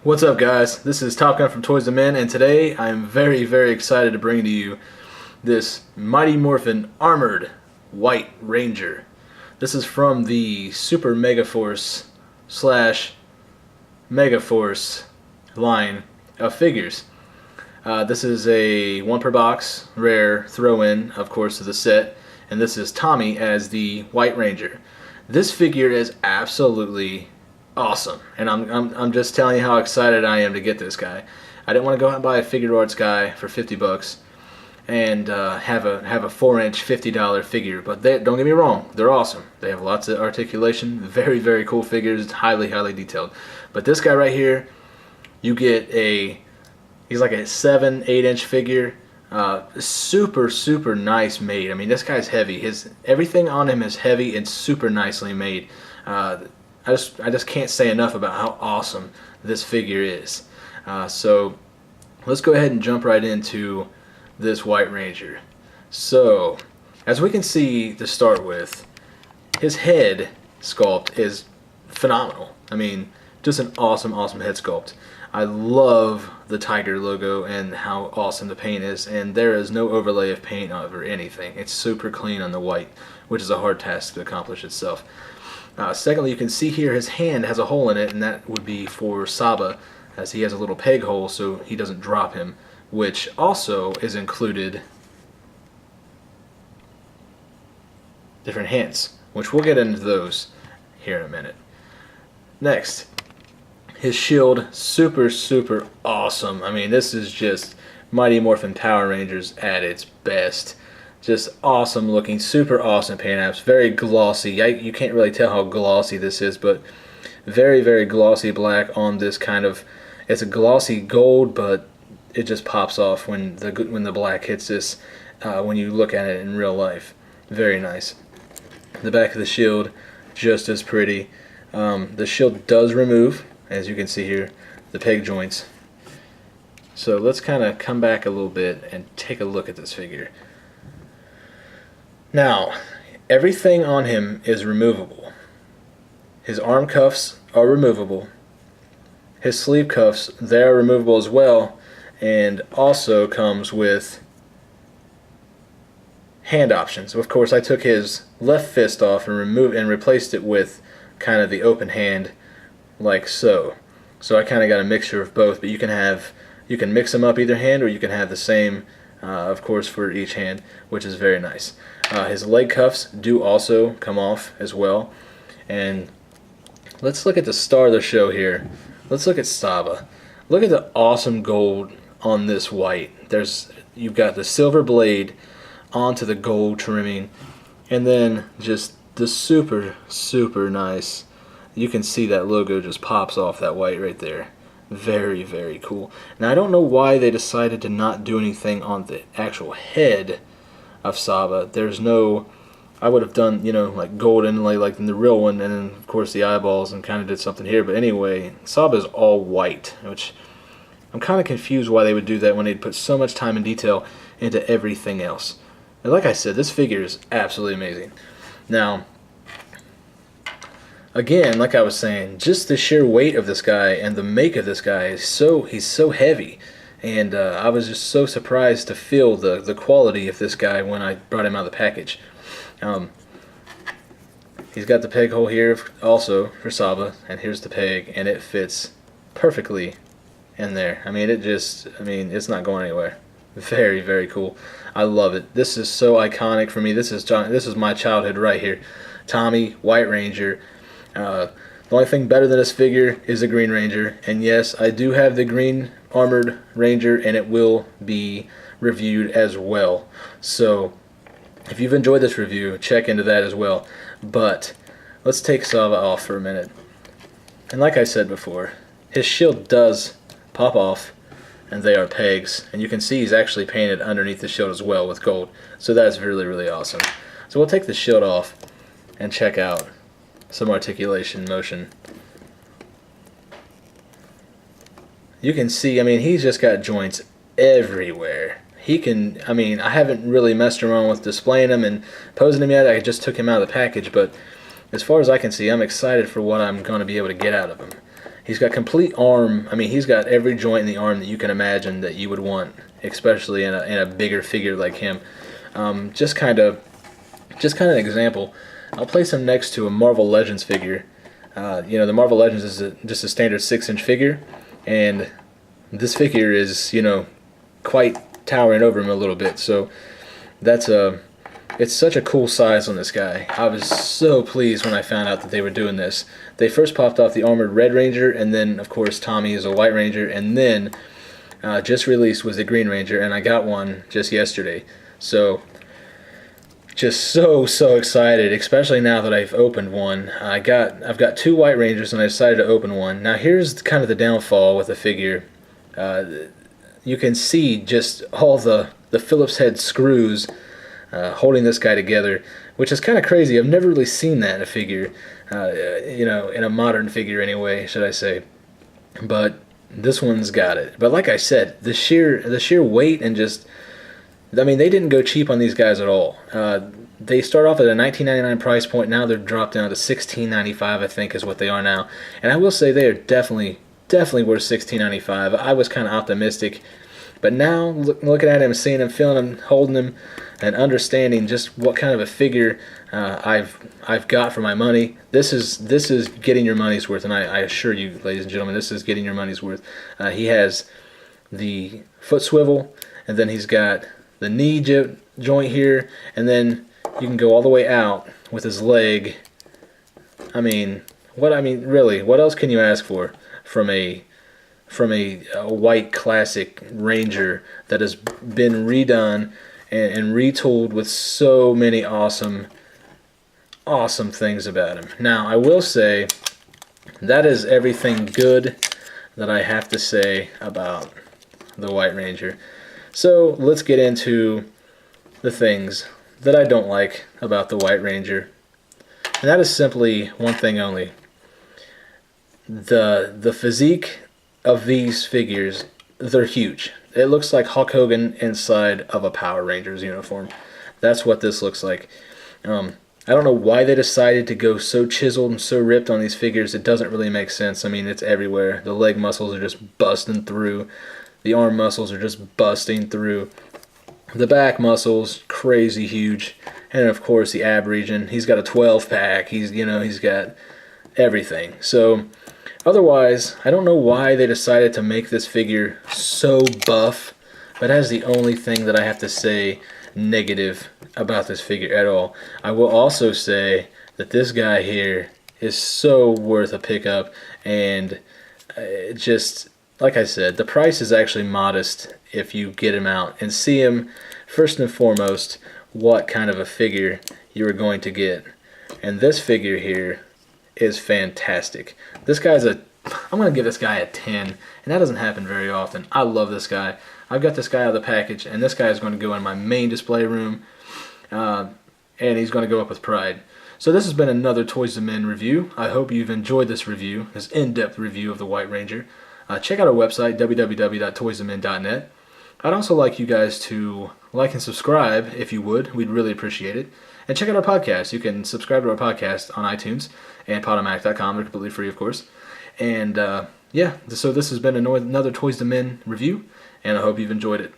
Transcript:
What's up, guys? This is Top Gun from Toys to Men, and today I am very excited to bring to you this Mighty Morphin Armored White Ranger. This is from the Super Megaforce slash Megaforce line of figures. This is a 1 per box rare throw-in, of course, to the set, and this is Tommy as the White Ranger. This figure is absolutely awesome, and I'm just telling you how excited I am to get this guy. I didn't want to go out and buy a figure arts guy for 50 bucks and have a 4-inch $50 figure, but don't get me wrong, they're awesome. They have lots of articulation, very cool figures, highly detailed. But this guy right here, you get he's like a 7-8 inch figure, super nice made. I mean, this guy's heavy. Everything on him is heavy and super nicely made. I just can't say enough about how awesome this figure is. So let's go ahead and jump right into this White Ranger. So as we can see to start with, his head sculpt is phenomenal. I mean, just an awesome head sculpt. I love the tiger logo and how awesome the paint is, and there is no overlay of paint over anything. It's super clean on the white, which is a hard task to accomplish itself. Secondly, you can see here his hand has a hole in it, and that would be for Saba, as he has a little peg hole so he doesn't drop him, which also is included different hints, which we'll get into those here in a minute. Next, his shield, super awesome. I mean, this is just Mighty Morphin Power Rangers at its best. Just awesome looking, super awesome paint apps, very glossy. You can't really tell how glossy this is, but very glossy black on this kind of, it's a glossy gold, but it just pops off when the black hits this, when you look at it in real life. Very nice. The back of the shield, just as pretty. The shield does remove, as you can see here, the peg joints. So let's kind of come back a little bit and take a look at this figure. Now, everything on him is removable. His arm cuffs are removable. His sleeve cuffs, they are removable as well, and also comes with hand options. Of course, I took his left fist off and replaced it with kind of the open hand, like so. So I kind of got a mixture of both, but you can mix them up either hand, or you can have the same, of course, for each hand, which is very nice. His leg cuffs do also come off as well. And let's look at the star of the show here. Let's look at Saba. Look at the awesome gold on this white. You've got the silver blade onto the gold trimming, and then just the super nice. You can see that logo just pops off that white right there. Very cool. Now, I don't know why they decided to not do anything on the actual head of Saba. There's no, I would have done, like gold inlay like in the real one, and then of course the eyeballs, and kind of did something here. But anyway, Saba is all white, which I'm kind of confused why they would do that when they'd put so much time and detail into everything else. And like I said, this figure is absolutely amazing. Now, again, like I was saying, just the sheer weight of this guy and the make of this guy is he's so heavy. And I was just so surprised to feel the quality of this guy when I brought him out of the package. He's got the peg hole here also for Saba, and here's the peg, and it fits perfectly in there. I mean, it's not going anywhere. Very cool. I love it. This is so iconic for me. This is my childhood right here. Tommy, White Ranger. The only thing better than this figure is the Green Ranger, and yes, I do have the Green Armored Ranger, and it will be reviewed as well. So if you've enjoyed this review, check into that as well. But let's take Saba off for a minute. And like I said before, his shield does pop off, and they are pegs, and you can see he's actually painted underneath the shield as well with gold. So that's really awesome. So we'll take the shield off and check out some articulation motion. You can see, I mean, he's just got joints everywhere. I haven't really messed around with displaying him and posing him yet. I just took him out of the package, but as far as I can see, I'm excited for what I'm going to be able to get out of him. He's got complete arm. I mean, he's got every joint in the arm that you can imagine that you would want, especially in a bigger figure like him. Just kind of an example. I'll place him next to a Marvel Legends figure. The Marvel Legends is just a standard 6-inch figure, and this figure is, quite towering over him a little bit. So it's such a cool size on this guy. I was so pleased when I found out that they were doing this. They first popped off the armored Red Ranger, and then, of course, Tommy is a White Ranger, and then just released was the Green Ranger, and I got one just yesterday. So just so excited, especially now that I've opened one. I've got 2 White Rangers, and I decided to open one. Now here's kind of the downfall with the figure. You can see just all the Phillips head screws holding this guy together, which is kind of crazy. I've never really seen that in a figure, in a modern figure anyway, should I say. But this one's got it. But like I said, the sheer weight and they didn't go cheap on these guys at all. They start off at a $19.99 price point. Now they're dropped down to $16.95, I think, is what they are now. And I will say they are definitely worth $16.95. I was kind of optimistic, but now looking at him, seeing him, feeling him, holding him, and understanding just what kind of a figure I've got for my money, this is getting your money's worth. And I assure you, ladies and gentlemen, this is getting your money's worth. He has the foot swivel, and then he's got the knee joint here, and then you can go all the way out with his leg. Really, what else can you ask for from a white classic Ranger that has been redone and retooled with so many awesome things about him? Now, I will say that is everything good that I have to say about the White Ranger. So let's get into the things that I don't like about the White Ranger. And that is simply one thing only. The physique of these figures, they're huge. It looks like Hulk Hogan inside of a Power Rangers uniform. That's what this looks like. I don't know why they decided to go so chiseled and so ripped on these figures. It doesn't really make sense. It's everywhere. The leg muscles are just busting through. The arm muscles are just busting through. The back muscles, crazy huge. And of course the ab region. He's got a 12-pack. He's got everything. So otherwise, I don't know why they decided to make this figure so buff, but that's the only thing that I have to say negative about this figure at all. I will also say that this guy here is so worth a pickup, and just like I said, the price is actually modest if you get him out and see him first and foremost what kind of a figure you are going to get. And this figure here is fantastic. This guy's I'm going to give this guy a 10, and that doesn't happen very often. I love this guy. I've got this guy out of the package, and this guy is going to go in my main display room, and he's going to go up with pride. So this has been another Toys to Men review. I hope you've enjoyed this review, this in-depth review of the White Ranger. Check out our website, www.toystomen.net. I'd also like you guys to like and subscribe if you would. We'd really appreciate it. And check out our podcast. You can subscribe to our podcast on iTunes and podomatic.com. They're completely free, of course. And so this has been another Toys to Men review, and I hope you've enjoyed it.